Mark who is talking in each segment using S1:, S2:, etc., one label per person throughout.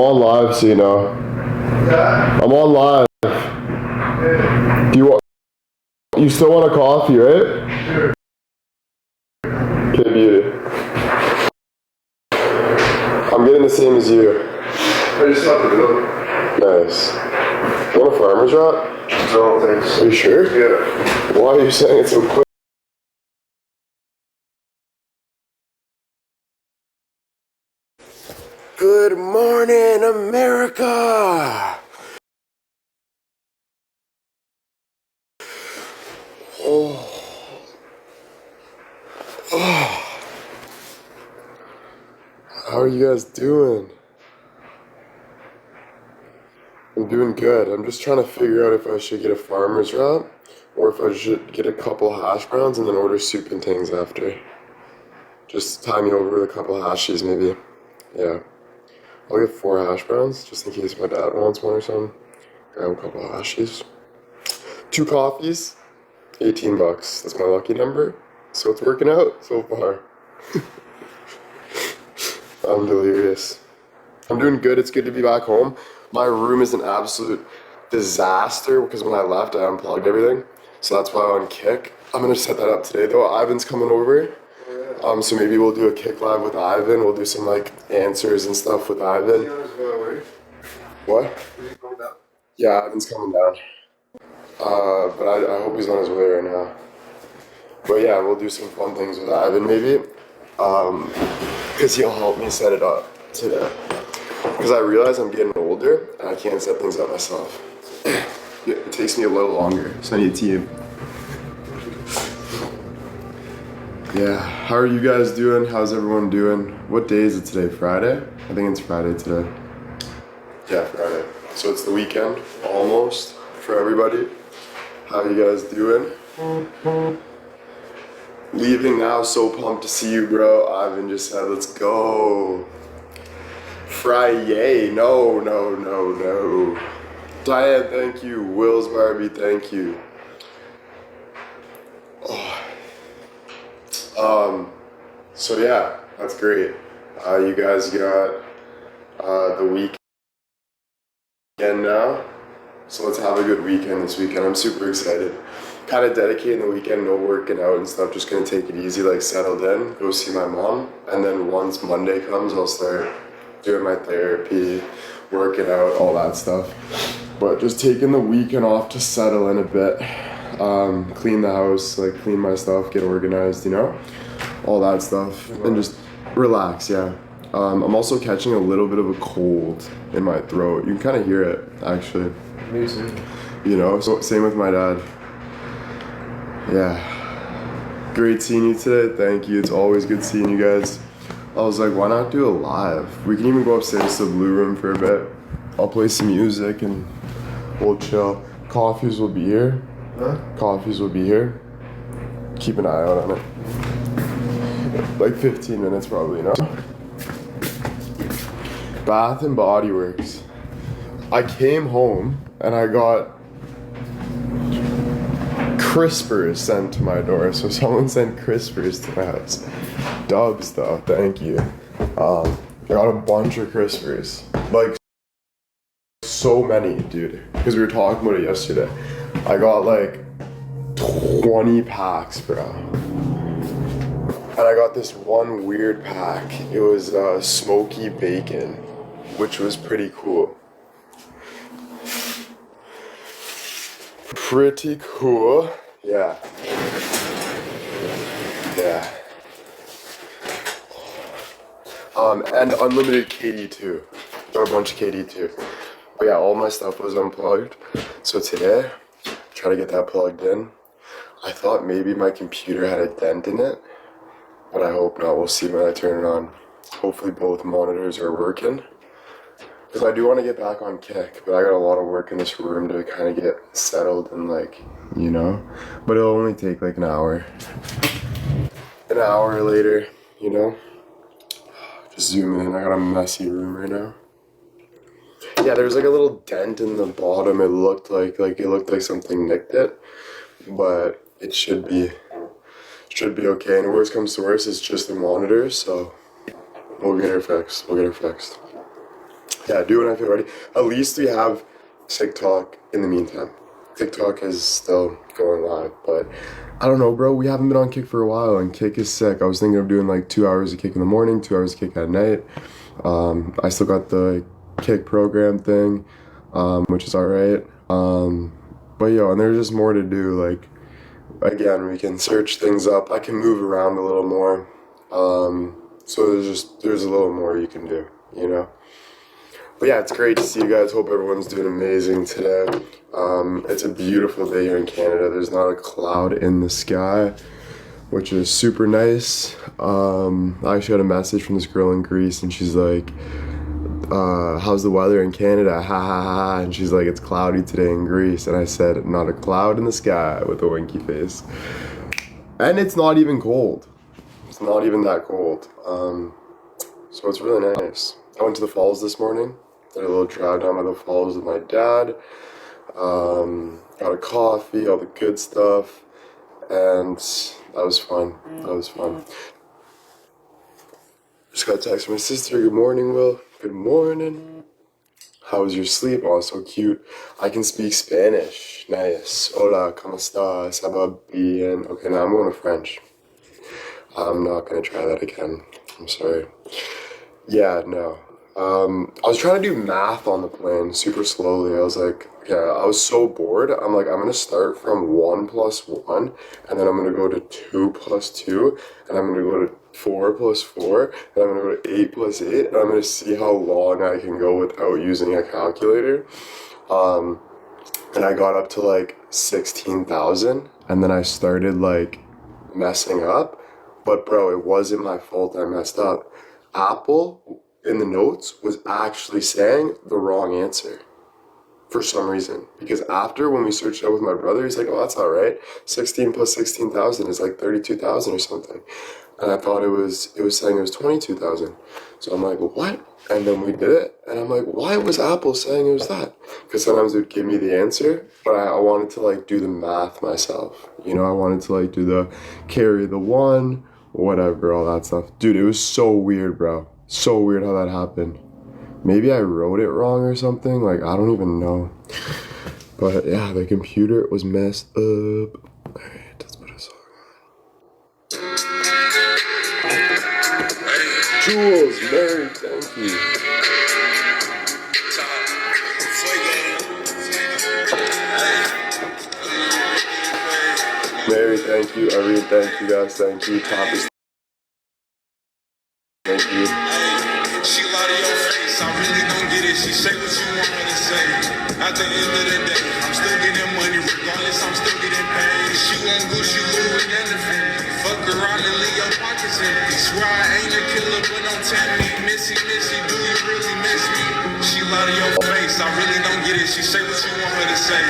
S1: on live, so you know. I'm on live. You still want a coffee, right? Sure. Okay, beauty. I'm getting the same as you.
S2: I just got the bill.
S1: Nice. You want a farmer's wrap?
S2: No, thanks.
S1: Are you sure?
S2: Yeah.
S1: Why are you saying it so quick? Good morning, America! Oh. How are you guys doing? I'm doing good. I'm just trying to figure out if I should get a farmer's wrap or if I should get a couple hash browns and then order soup and things after. Just tie me over with a couple hashies maybe. Yeah. I'll get 4 hash browns just in case my dad wants one or something. Grab a couple hashies. 2 coffees, 18 bucks. That's my lucky number. So it's working out so far. I'm delirious. I'm doing good. It's good to be back home. My room is an absolute disaster because when I left, I unplugged everything. So that's why I'm on Kick. I'm going to set that up today though. Ivan's coming over. So maybe we'll do a Kick live with Ivan. We'll do some like answers and stuff with Ivan. What? Yeah, Ivan's coming down. But I hope he's on his way right now. But yeah, we'll do some fun things with Ivan maybe. Because he'll help me set it up today. Because I realize I'm getting older and I can't set things up myself. It takes me a little longer, so I need a team. Yeah, how are you guys doing? How's everyone doing? What day is it today? Friday? I think it's Friday today. Yeah, Friday. So it's the weekend, almost, for everybody. How you guys doing? Leaving now, so pumped to see you, bro. Ivan just said, let's go. Friday, no. Diane, thank you. Will's Barbie, thank you. So yeah, that's great. You guys got the weekend now. So let's have a good weekend this weekend. I'm super excited. Kind of dedicating the weekend, no working out and stuff. Just gonna take it easy, like settled in, go see my mom. And then once Monday comes, I'll start doing my therapy, working out, all that stuff. But just taking the weekend off to settle in a bit. Clean the house, like clean my stuff, get organized, you know? All that stuff. And just relax, yeah. I'm also catching a little bit of a cold in my throat. You can kind of hear it, actually.
S2: Me too.
S1: You know, so same with my dad. Yeah. Great seeing you today. Thank you. It's always good seeing you guys. I was like, why not do a live? We can even go upstairs to the Blue Room for a bit. I'll play some music and we'll chill. Coffees will be here.
S2: Huh?
S1: Coffees will be here. Keep an eye out on it. Like 15 minutes probably, you know? Bath and Body Works. I came home and I got crispers sent to my door. So someone sent crispers to my house. Dubs though, thank you. I got a bunch of crispers. Like so many, dude. Because we were talking about it yesterday. I got like 20 packs, bro. And I got this one weird pack. It was smoky bacon, which was pretty cool. Pretty cool. Yeah. Yeah. And unlimited KD2. Got a bunch of KD2. But yeah, all my stuff was unplugged. So today, try to get that plugged in. I thought maybe my computer had a dent in it, but I hope not. We'll see when I turn it on. Hopefully both monitors are working. Because I do want to get back on Kick, but I got a lot of work in this room to kind of get settled and like, you know. But it'll only take like an hour. An hour later, you know. Just zoom in. I got a messy room right now. Yeah, there's like a little dent in the bottom. It looked like something nicked it, but it should be okay. And worst comes to worst, it's just the monitor, so we'll get her fixed. Yeah, do it when I feel ready. At least we have TikTok in the meantime. TikTok is still going live, but I don't know, bro. We haven't been on Kick for a while, and Kick is sick. I was thinking of doing like 2 hours of Kick in the morning, 2 hours of Kick at night. I still got the Kick program thing, which is alright. But yo, and there's just more to do. Like, again, we can search things up. I can move around a little more. So there's a little more you can do, you know? But yeah, it's great to see you guys. Hope everyone's doing amazing today. It's a beautiful day here in Canada. There's not a cloud in the sky, which is super nice. I actually got a message from this girl in Greece, and she's like, how's the weather in Canada? Ha ha ha. And she's like, it's cloudy today in Greece. And I said, not a cloud in the sky, with a winky face. And it's not even cold. It's not even that cold. So it's really nice. I went to the falls this morning. Did a little drive down by the falls with my dad. Got a coffee, all the good stuff. And that was fun. That was fun. Just got a text from my sister. Good morning, Will. Good morning. How was your sleep? Oh, so cute. I can speak Spanish. Nice. Hola, ¿cómo estás? Ça va bien? Okay, now I'm going to French. I'm not going to try that again. I'm sorry. Yeah, no. I was trying to do math on the plane super slowly. I was like, yeah, I was so bored. I'm like, I'm going to start from 1 plus 1, and then I'm going to go to 2 plus 2, and I'm going to go to 4 plus 4, and I'm going to go to 8 plus 8, and I'm going to see how long I can go without using a calculator. And I got up to like 16,000, and then I started like messing up. But bro, it wasn't my fault I messed up. Apple in the notes was actually saying the wrong answer for some reason. Because after when we searched it out with my brother, he's like, oh, that's all right. 16 plus 16,000 is like 32,000 or something. And I thought it was saying it was 22,000. So I'm like, what? And then we did it. And I'm like, why was Apple saying it was that? Because sometimes it would give me the answer, but I wanted to like do the math myself. You know, I wanted to like do the carry the one, whatever, all that stuff. Dude, it was so weird, bro. So weird how that happened. Maybe I wrote it wrong or something. Like, I don't even know. But yeah, the computer was messed up. Alright, let's put a song on. Jules, Mary, thank you. Mary, thank you. Irene, thank you guys. Thank you. Topics. Thank you.
S3: She lie to your face, I really don't get it. She say what you want her to say. At the end of the day, I'm still getting money, regardless, I'm still getting paid. She want Gucci, Louis, and the Fendi. Fuck around and leave your pockets empty. Swear I ain't a killer, but don't tempt me. Missy, do you really miss me? She lie to your face, I really don't get it. She say what you want her to say.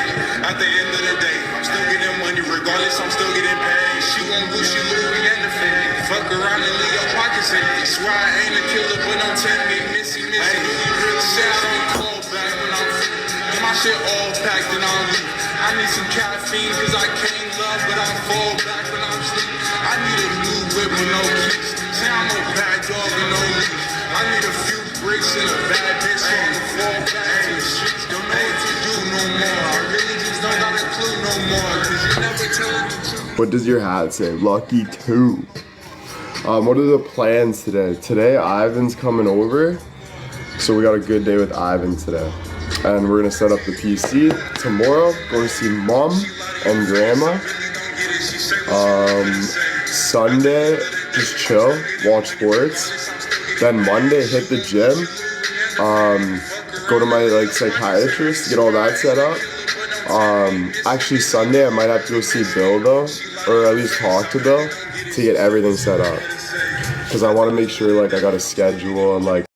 S3: At the end of the day, I'm still getting money, regardless, I'm still getting paid. She want Gucci, Louis, and the Fendi. Fuck around and leave your pockets empty. Swear I ain't a killer, but don't tempt me. Missy, do you really say I don't call back when I'm free? Get my shit all packed and I'll leave. I need some caffeine cause I can't love, but I fall back when I'm asleep. I need a new whip with no keys. Say I'm a bad dog with no leash. I need a few bricks and a bad bitch so I can fall back to the streets. Don't know what to do no more. I really just don't got a clue no more. Cause you never telling the truth.
S1: What does your hat say? Lucky 2. What are the plans today? Today, Ivan's coming over. So we got a good day with Ivan today. And we're gonna set up the PC. Tomorrow, go to see mom and grandma. Sunday, just chill, watch sports. Then Monday, hit the gym. Go to my like psychiatrist, get all that set up. Actually Sunday I might have to go see Bill though, or at least talk to Bill to get everything set up. Cause I want to make sure like I got a schedule and like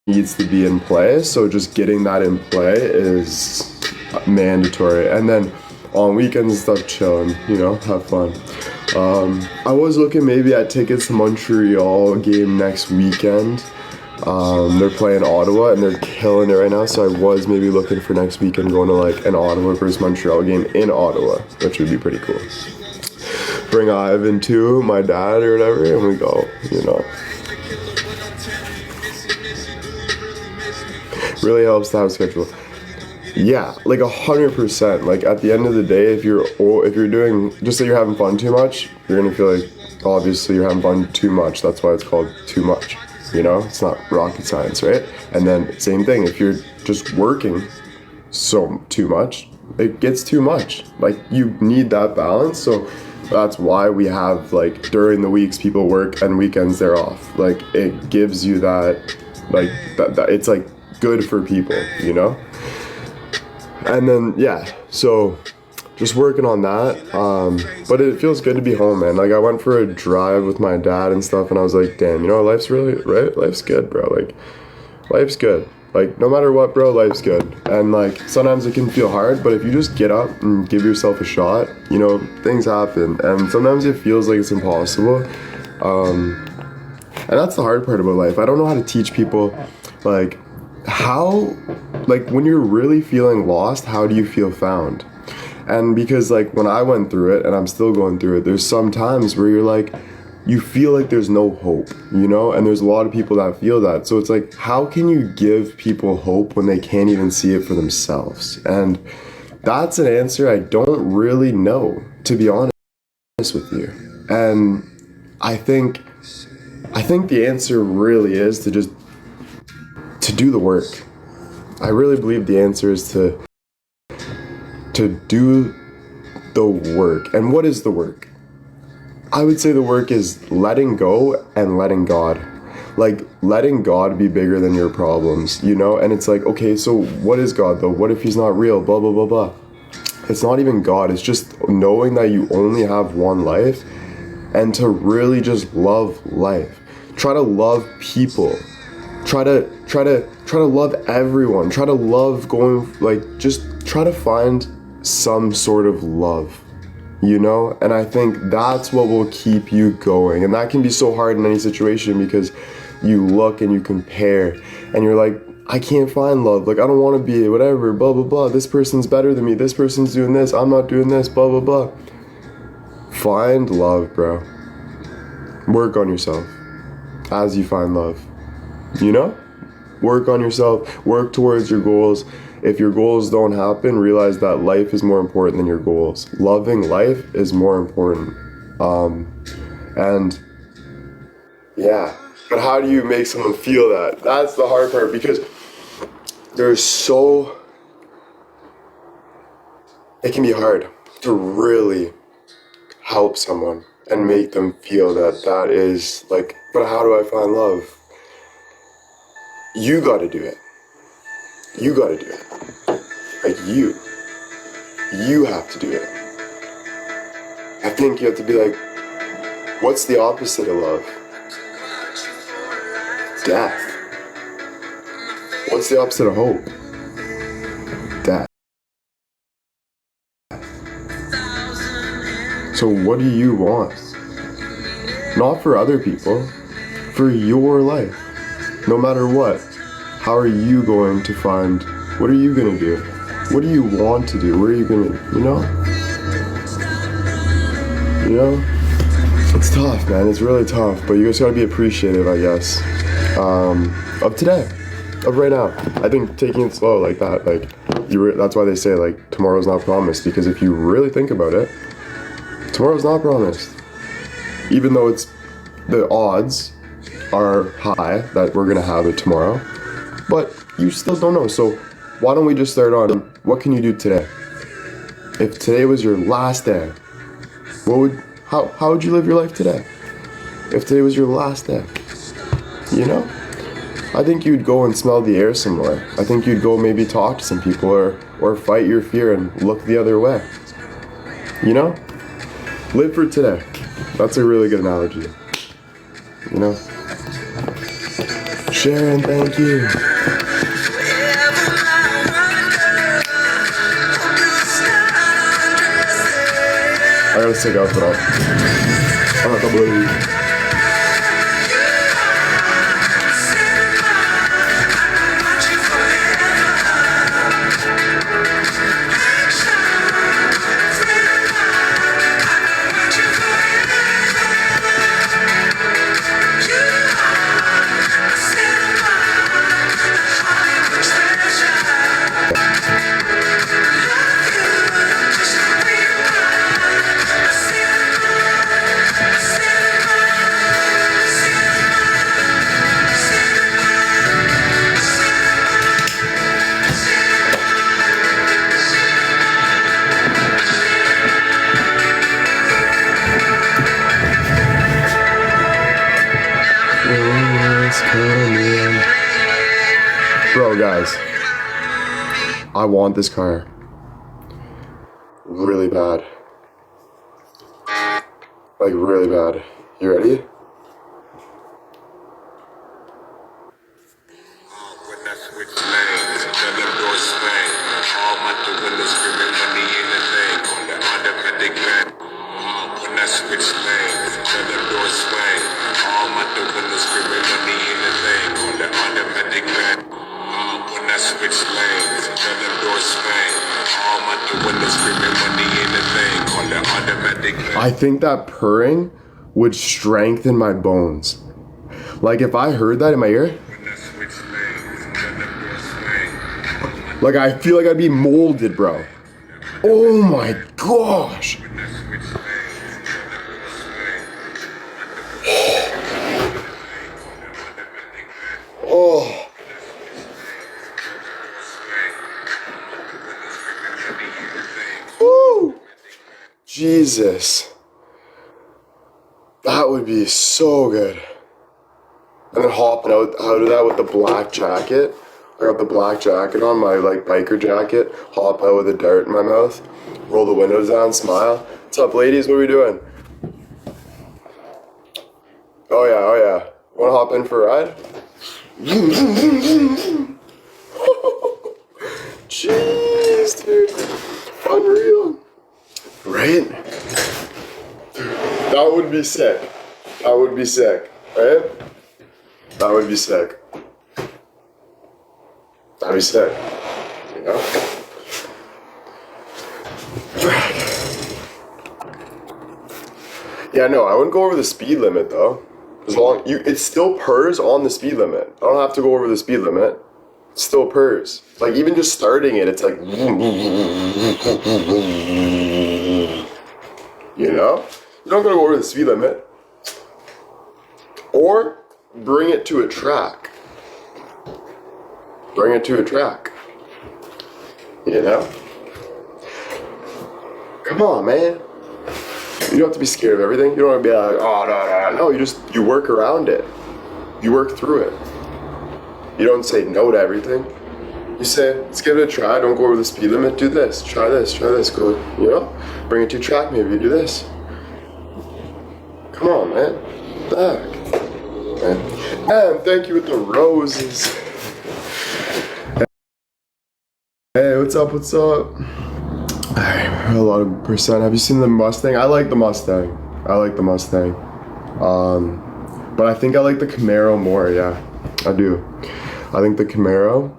S1: needs to be in play. So just getting that in play is mandatory. And then on weekends and stuff, chill and, you know, have fun. I was looking maybe at tickets to Montreal game next weekend. They're playing Ottawa and they're killing it right now, so I was maybe looking for next weekend going to like an Ottawa versus Montreal game in Ottawa, which would be pretty cool. Bring Ivan too, my dad or whatever, and we go, you know. Really helps to have a schedule. Yeah, like 100%. Like at the end of the day, if you're doing, just say you're having fun too much, you're gonna feel like obviously you're having fun too much. That's why it's called too much. You know, it's not rocket science, right? And then same thing, if you're just working so too much, it gets too much. Like you need that balance. So that's why we have like during the weeks people work and weekends they're off. Like it gives you that, like that it's like good for people, you know? And then yeah, so just working on that. But it feels good to be home, man. Like I went for a drive with my dad and stuff, and I was like, damn, you know, life's really right. Life's good, bro. Like life's good. Like no matter what, bro, life's good. And like sometimes it can feel hard, but if you just get up and give yourself a shot, you know, things happen. And sometimes it feels like it's impossible. And that's the hard part about life. I don't know how to teach people like how, like when you're really feeling lost, how do you feel found? And because like when I went through it and I'm still going through it, there's some times where you're like, you feel like there's no hope, you know? And there's a lot of people that feel that. So it's like, how can you give people hope when they can't even see it for themselves? And that's an answer I don't really know, to be honest with you. And I think the answer really is to just to do the work. I really believe the answer is to do the work. And what is the work? I would say the work is letting go and letting God. Like letting God be bigger than your problems, you know? And it's like, okay, so what is God though? What if he's not real? Blah, blah, blah, blah. It's not even God. It's just knowing that you only have one life and to really just love life. Try to love people. Try to love everyone. Try to love going, like, just try to find some sort of love, you know? And I think that's what will keep you going. And that can be so hard in any situation because you look and you compare and you're like, I can't find love. Like, I don't want to be whatever, blah, blah, blah. This person's better than me. This person's doing this. I'm not doing this, blah, blah, blah. Find love, bro. Work on yourself as you find love, you know? Work on yourself. Work towards your goals. If your goals don't happen, realize that life is more important than your goals. Loving life is more important. And yeah, but how do you make someone feel that? That's the hard part because it can be hard to really help someone and make them feel that is like, but how do I find love? You gotta do it. You gotta do it. Like you have to do it. I think you have to be like, what's the opposite of love? Death. What's the opposite of hope? Death. So what do you want? Not for other people, for your life. No matter what, how are you going to find, what are you going to do? What do you want to do? Where are you going to, you know? You know? It's tough, man. It's really tough, but you just got to be appreciative, I guess, of today, of right now. I think taking it slow like that, like, that's why they say, like, tomorrow's not promised, because if you really think about it, tomorrow's not promised. Even though the odds are high that we're gonna have it tomorrow, but you still don't know. So why don't we just start on what can you do today? If today was your last day, how would you live your life today? If today was your last day, you know? I think you'd go and smell the air somewhere. I think you'd go maybe talk to some people or fight your fear and look the other way. You know? Live for today. That's a really good analogy. You know? Sharon, thank you. a sick outfit on. I can't believe it. Bro, guys, I want this car really bad. Like, really bad. You ready?
S3: When I switch lanes, tell them door swing. All my windows screaming money in the thing on the automatic van. When I switch lanes, tell them door swing. All my windows screaming money in the thing on the automatic van. When I switch lanes, tell them door swing. All my windows screaming money in the thing on the automatic van.
S1: I think that purring would strengthen my bones. Like, if I heard that in my ear,
S3: When I switch lanes, tell them door swing.
S1: like, I feel like I'd be molded, bro. Oh my gosh.
S3: When I switch lanes, tell them door swing.
S1: Oh, woo. Jesus. That would be so good. And then hopping out of that with the black jacket. I got the black jacket on, my like biker jacket. Hop out with a dart in my mouth. Roll the windows down, smile. What's up, ladies? What are we doing? Oh yeah. Wanna hop in for a ride? Jeez, dude. Unreal. Right? That would be sick. That would be sick. Right? That would be sick. That'd be sick. You know? Yeah, no, I wouldn't go over the speed limit though. As long it still purrs on the speed limit. I don't have to go over the speed limit. It still purrs. Like, even just starting it, it's like, you know? You don't gotta go over the speed limit. Or bring it to a track. Bring it to a track. You know? Come on, man. You don't have to be scared of everything. You don't have to be like, oh, no. You work around it. You work through it. You don't say no to everything. You say, let's give it a try. Don't go over the speed limit. Do this. Try this. Go, you know? Bring it to a track, maybe. Do this. Come on, man. Back. And thank you with the roses. Hey, what's up? Alright, a lot of percent. Have you seen the Mustang? I like the Mustang. But I think I like the Camaro more, yeah. I do. I think the Camaro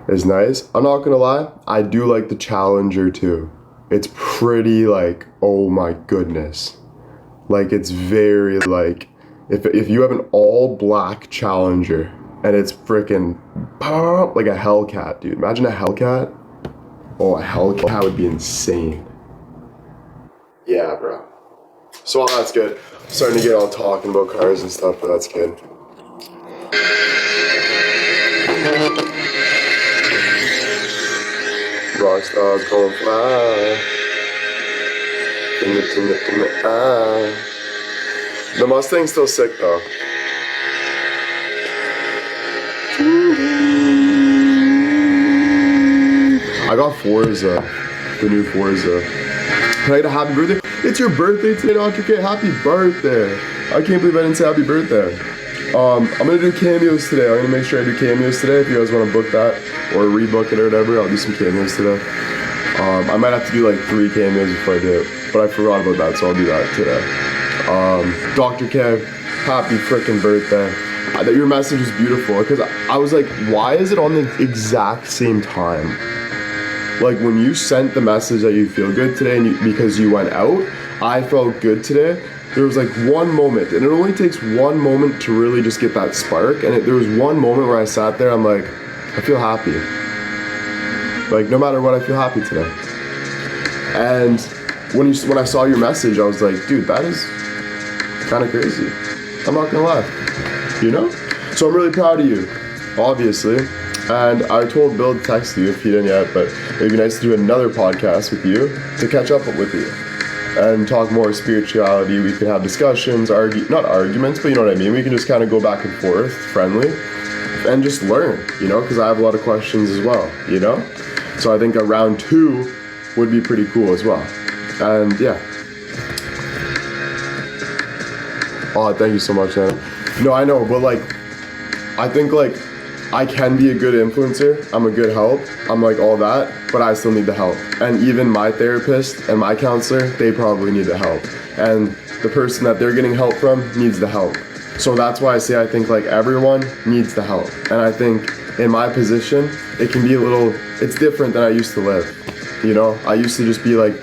S1: is nice. I'm not gonna lie, I do like the Challenger too. It's pretty like, oh my goodness. Like, it's very like, if you have an all black Challenger and it's freaking like a Hellcat, dude. Imagine a Hellcat. Oh, a Hellcat would be insane. Yeah, bro. So that's good. Starting to get all talking about cars and stuff, but that's good. Rockstars gon' fly. The Mustang's still sick though. I got Forza, the new Forza. Can I get a happy birthday? It's your birthday today, Dr. K. Happy birthday. I can't believe I didn't say happy birthday. I'm gonna do cameos today. I'm gonna make sure I do cameos today. If you guys wanna book that or rebook it or whatever, I'll do some cameos today. I might have to do like 3 cameos before I do it, but I forgot about that, so I'll do that today. Dr. Kev, happy freaking birthday. Your message was beautiful, because I was like, why is it on the exact same time? Like, when you sent the message that you feel good today because you went out, I felt good today. There was like one moment, and it only takes one moment to really just get that spark, and there was one moment where I sat there, I'm like, I feel happy. Like, no matter what, I feel happy today. And when I saw your message, I was like, dude, that is kind of crazy. I'm not gonna lie, you know? So I'm really proud of you, obviously. And I told Bill to text you if he didn't yet, but it'd be nice to do another podcast with you to catch up with you and talk more spirituality. We can have discussions, not arguments, but you know what I mean? We can just kind of go back and forth, friendly, and just learn, you know, because I have a lot of questions as well, you know? So I think a round 2 would be pretty cool as well. And yeah. Oh, thank you so much, man. No, I know, but like, I think like, I can be a good influencer, I'm a good help, I'm like all that, but I still need the help. And even my therapist and my counselor, they probably need the help. And the person that they're getting help from needs the help. So that's why I say I think like everyone needs the help. And I think in my position, it can be it's different than I used to live. You know, I used to just be like,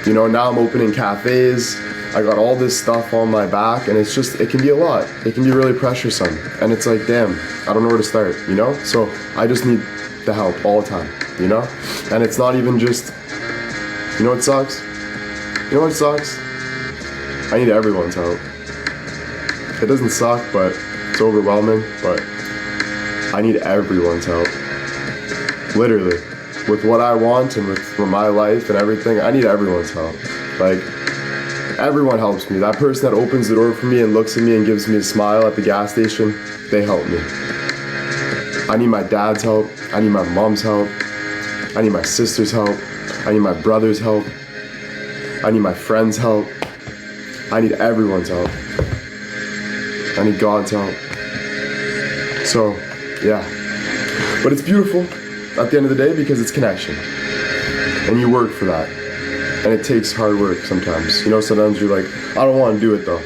S1: you know, now I'm opening cafes, I got all this stuff on my back, and it's just, it can be a lot. It can be really pressuresome. And it's like, damn, I don't know where to start, you know? So I just need the help all the time, you know? And it's not even just, you know what sucks? You know what sucks? I need everyone's help. It doesn't suck, but it's overwhelming, but I need everyone's help. Literally. With what I want and with my life and everything, I need everyone's help. Like, everyone helps me. That person that opens the door for me and looks at me and gives me a smile at the gas station, they help me. I need my dad's help. I need my mom's help. I need my sister's help. I need my brother's help. I need my friend's help. I need everyone's help. I need God's help. So, yeah. But it's beautiful at the end of the day because it's connection. And you work for that. And it takes hard work sometimes. You know, sometimes you're like, I don't want to do it though.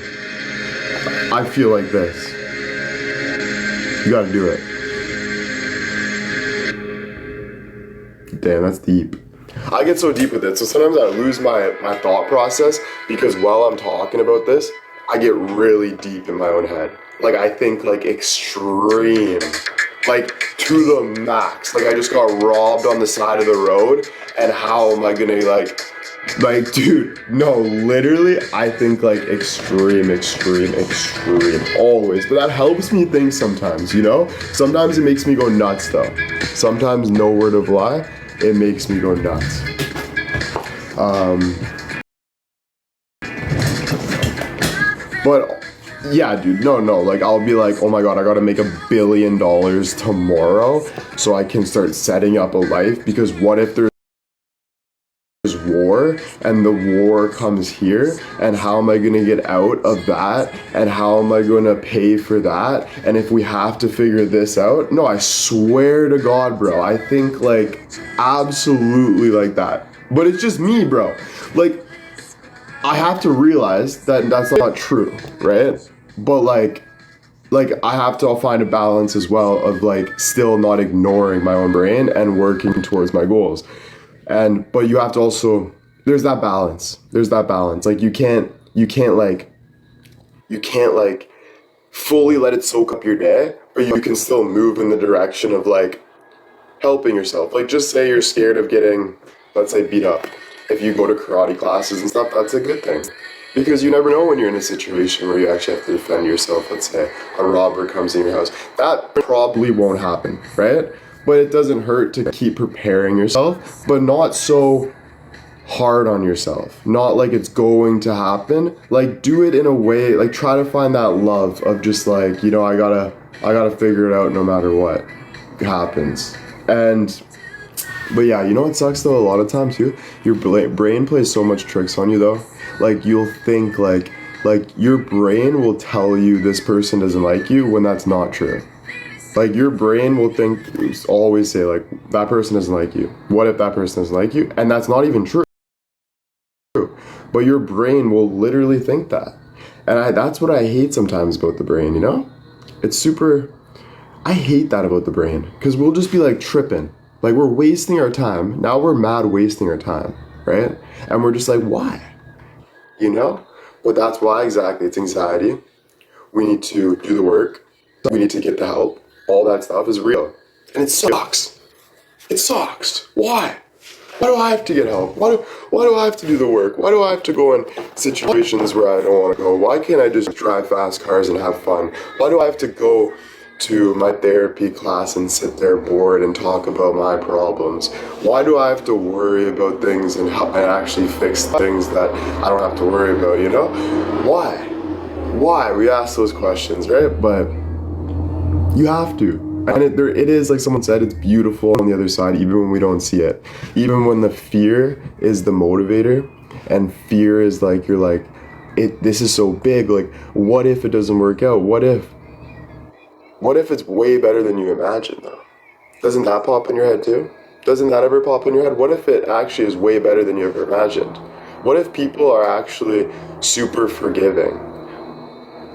S1: I feel like this. You gotta do it. Damn, that's deep. I get so deep with it, so sometimes I lose my thought process because while I'm talking about this, I get really deep in my own head. Like, I think like extreme. Like, to the max. Like, I just got robbed on the side of the road, and how am I gonna like, dude, no, literally, I think like extreme, always. But that helps me think sometimes, you know? Sometimes it makes me go nuts though. Sometimes, no word of lie, it makes me go nuts. But yeah, dude, no, like I'll be like, oh my God, I gotta make $1 billion tomorrow so I can start setting up a life, because what if there's war and the war comes here, and how am I gonna get out of that, and how am I gonna pay for that, and if we have to figure this out? No, I swear to God, bro, I think like absolutely like that. But it's just me, bro. Like, I have to realize that that's not true, right? But like I have to find a balance as well of like still not ignoring my own brain and working towards my goals. But you have to also, there's that balance. Like you can't fully let it soak up your day, but you can still move in the direction of like helping yourself. Like, just say you're scared of getting, let's say, beat up. If you go to karate classes and stuff, that's a good thing. Because you never know when you're in a situation where you actually have to defend yourself. Let's say a robber comes in your house. That probably won't happen, right? But it doesn't hurt to keep preparing yourself, but not so hard on yourself. Not like it's going to happen. Like, do it in a way, like try to find that love of just like, you know, I gotta figure it out no matter what happens. But yeah, you know what sucks though, a lot of times too? Your brain plays so much tricks on you though. Like, you'll think like your brain will tell you this person doesn't like you when that's not true. Like your brain will think, always say like, that person doesn't like you. What if that person doesn't like you? And that's not even true. But your brain will literally think that. And that's what I hate sometimes about the brain, you know? It's super, I hate that about the brain. Because we'll just be like tripping. Like we're wasting our time. Now we're mad wasting our time, right? And we're just like, why? You know? But that's why exactly. It's anxiety. We need to do the work. We need to get the help. All that stuff is real. And it sucks. It sucks. Why? Why do I have to get help? Why do I have to do the work? Why do I have to go in situations where I don't want to go? Why can't I just drive fast cars and have fun? Why do I have to go to my therapy class and sit there bored and talk about my problems? Why do I have to worry about things and actually fix things that I don't have to worry about, you know? Why? Why? We ask those questions, right? But you have to. And it is, like someone said, it's beautiful on the other side, even when we don't see it. Even when the fear is the motivator, and fear is like, you're like, this is so big, like, what if it doesn't work out? What if it's way better than you imagined, though? Doesn't that pop in your head, too? Doesn't that ever pop in your head? What if it actually is way better than you ever imagined? What if people are actually super forgiving?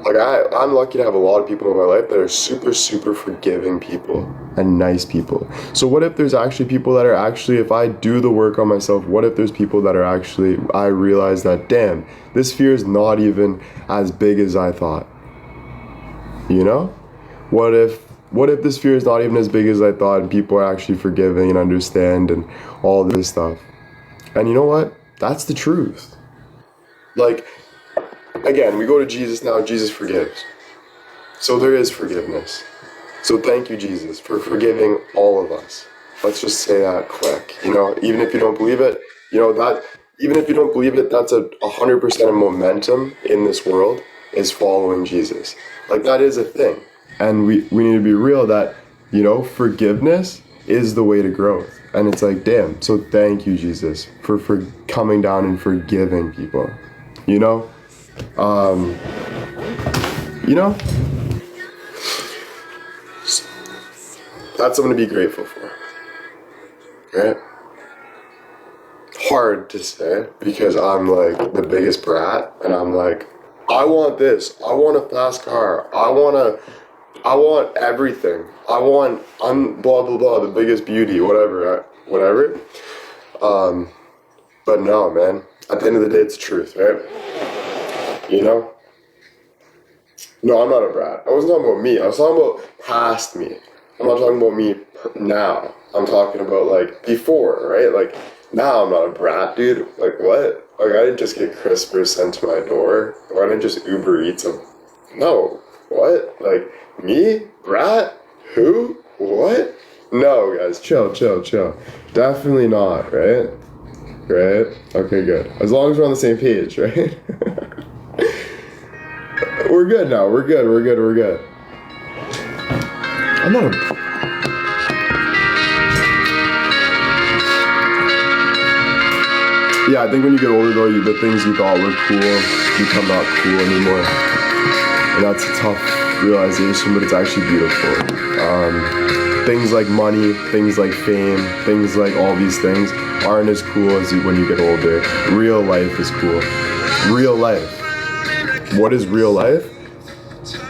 S1: Like, I'm lucky to have a lot of people in my life that are super, super forgiving people and nice people. So what if there's actually people that are actually, if I do the work on myself, what if there's people that are actually, I realize that, damn, this fear is not even as big as I thought. You know? What if this fear is not even as big as I thought and people are actually forgiving and understand and all this stuff? And you know what? That's the truth. Like, again, we go to Jesus now, Jesus forgives. So there is forgiveness. So thank you, Jesus, for forgiving all of us. Let's just say that quick. You know, even if you don't believe it, you know, that, even if you don't believe it, that's 100% of momentum in this world is following Jesus. Like, that is a thing. And we need to be real that, you know, forgiveness is the way to growth. And it's like, damn, so thank you, Jesus, for coming down and forgiving people. You know? You know, that's something to be grateful for, right? Hard to say because I'm like the biggest brat and I'm like, I want this, I want a fast car, I want everything, I'm blah blah blah, the biggest beauty, whatever. But no, man, at the end of the day, it's the truth, right? You know? No, I'm not a brat. I wasn't talking about me. I was talking about past me. I'm not talking about me now. I'm talking about, like, before, right? Like, now I'm not a brat, dude. Like, what? Like, I didn't just get crispers sent to my door. Or I didn't just Uber Eats them. No. What? Like, me? Brat? Who? What? No, guys. Chill. Definitely not, right? Right? Okay, good. As long as we're on the same page, right? We're good now. We're good. I'm not a... Yeah, I think when you get older, though, the things you thought were cool become not cool anymore. And that's a tough realization, but it's actually beautiful. Things like money, things like fame, things like all these things aren't as cool as when you get older. Real life is cool. Real life. What is real life?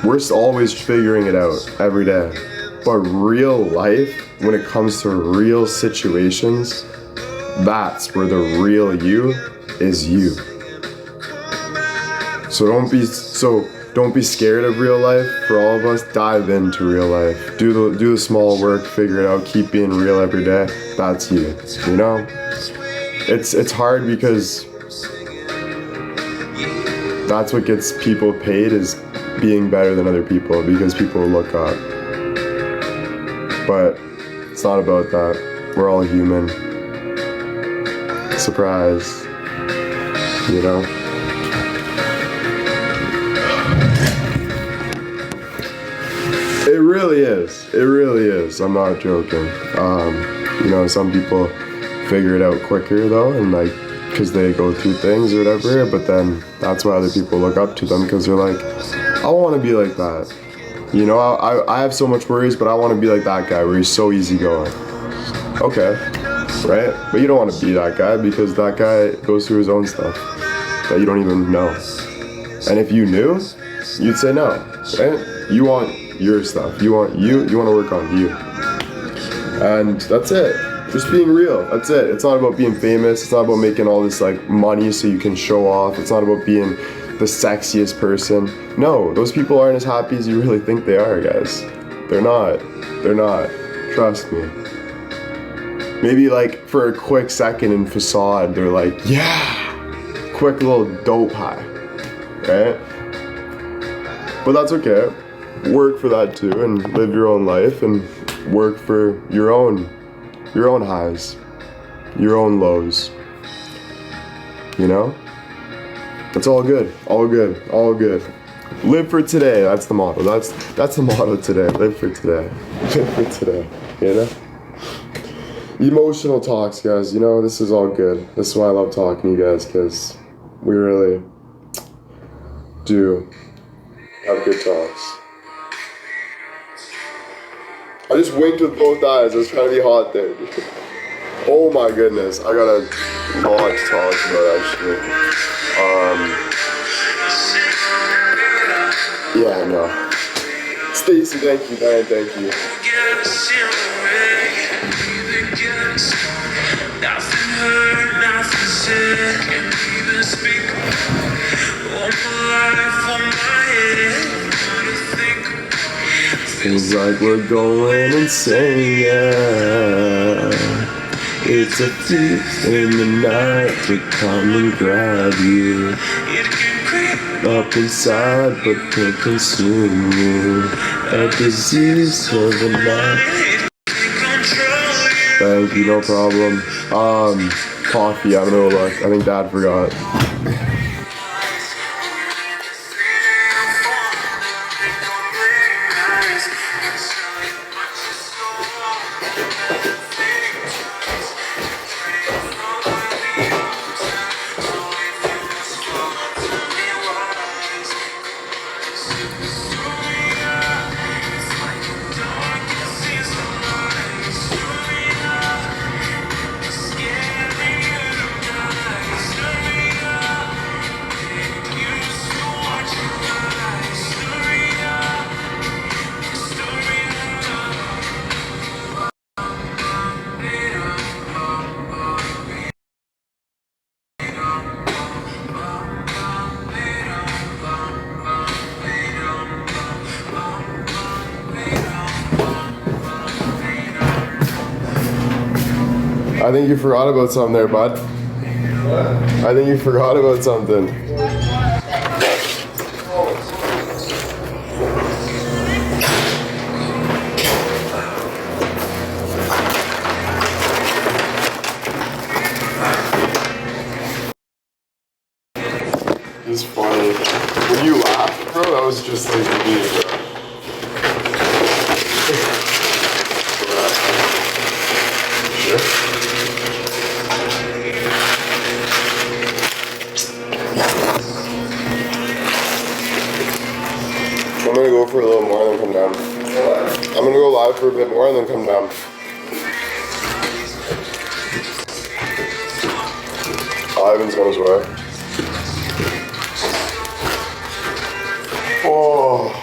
S1: We're always figuring it out every day. But real life, when it comes to real situations, that's where the real you is you. So don't be scared of real life. For all of us, dive into real life. Do the small work, figure it out, keep being real every day. That's you. You know? It's hard because that's what gets people paid, is being better than other people, because people look up. But it's not about that. We're all human. Surprise. You know? It really is. I'm not joking. You know, some people figure it out quicker though, and like, because they go through things or whatever, but then that's why other people look up to them, because they're like, I want to be like that. You know, I have so much worries, but I want to be like that guy where he's so easygoing. Okay, right? But you don't want to be that guy because that guy goes through his own stuff that you don't even know. And if you knew, you'd say no, right? You want your stuff. You want to work on you. And that's it. Just being real. That's it. It's not about being famous. It's not about making all this like money so you can show off. It's not about being the sexiest person. No, those people aren't as happy as you really think they are, guys. They're not. They're not. Trust me. Maybe like for a quick second in facade, they're like, yeah, quick little dope high, right? But that's okay. Work for that too and live your own life and work for your own highs, your own lows. You know? It's all good, all good, all good. Live for today, that's the motto. That's the motto today. Live for today. Live for today. You know? Emotional talks, guys. You know, this is all good. This is why I love talking to you guys, because we really do have good talks. I just winked with both eyes. I was trying to be hot there. Oh my goodness. I got a lot to talk about, actually. Yeah, no. Stacy, thank you, man. Thank you. Nothing heard, nothing said, can't even speak. All my life on my head, wanna think. Feels like we're going insane, yeah. It's a thief in the night to come and grab you. It can creep up inside, but can't consume you. A disease of the night. Thank you, no problem. Coffee, I don't know, look. I think Dad forgot. I think you forgot about something there, bud. What? I think you forgot about something. It's funny. When you laughed, bro, that was just like me, bro. Sure. I'm gonna go for a little more and then come down. I'm gonna go live for a bit more and then come down. Ivan's on his way. Oh.